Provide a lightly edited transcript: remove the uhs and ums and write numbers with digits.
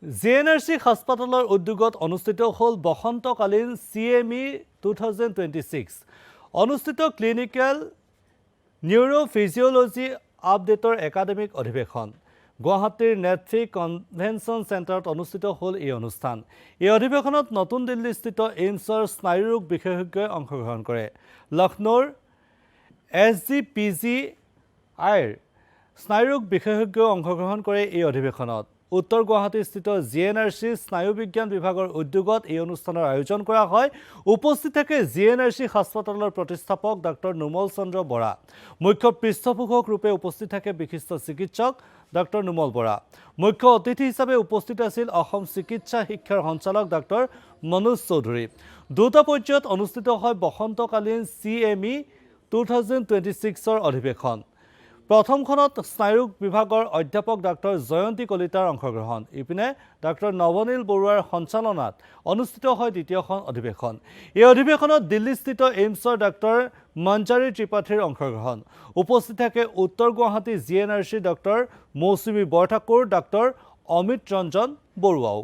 JNRC হাস্পাতালৰ উদ্যোগত অনুষ্ঠিত হ'ল বসন্তকালীন CME 2026 অনুষ্ঠিত ক্লিনিক্যাল নিউৰোফিজিঅলজি আপডেটৰ একাডেমিক অধিৱেশন গুৱাহাটীৰ নেত্ৰী কনভেনশ্যন চেণ্টাৰত অনুষ্ঠিত হ'ল এই অনুষ্ঠান। এই অধিৱেশনত নতুন দিল্লীস্থিত এইমছৰ স্নায়ুৰোগ বিশেষজ্ঞই অংশগ্ৰহণ কৰে। লক্ষ্ণৌৰ SGPGIৰ স্নায়ুৰোগ বিশেষজ্ঞই অংশগ্ৰহণ কৰে এই অধিৱেশনত। উত্তৰ গুৱাহাটীস্থিত JNRC স্নায়ুবিজ্ঞান বিভাগৰ উদ্যোগত এই অনুষ্ঠানৰ আয়োজন কৰা হয়। উপস্থিত থাকে JNRC হাস্পাতালৰ প্ৰতিষ্ঠাপক ডক্টৰ নুমল চন্দ্ৰ বৰা। মুখ্য পৃষ্ঠপোষক ৰূপে উপস্থিত থাকে বিশিষ্ট চিকিৎসক ডক্টৰ নুমল বৰা। মুখ্য অতিথি হিচাপে উপস্থিত আছিল অসম চিকিৎসা শিক্ষাৰ সঞ্চালক ডক্টৰ মনোজ চৌধুৰী। দুটা পৰ্যায়ত অনুষ্ঠিত হয় বসন্তকালীন CME 2026ৰ অধিৱেশন। প্ৰথমখনত স্নায়ুৰোগ বিভাগৰ অধ্যাপক ডক্টৰ জয়ন্তী কলিতাৰ অংশগ্ৰহণ। ইপিনে ডক্টৰ নৱনীল বৰুৱাৰ সঞ্চালনাত অনুষ্ঠিত হয় দ্বিতীয়খন অধিৱেশন। এই অধিৱেশনত দিল্লীস্থিত এইমছৰ ডক্টৰ মঞ্জাৰী ত্ৰিপাঠীৰ অংশগ্ৰহণ। উপস্থিত থাকে উত্তৰ গুৱাহাটী JNRC ডক্টৰ মৌচুমী বৰঠাকুৰ, ডক্টৰ অমিত ৰঞ্জন বৰুৱাও।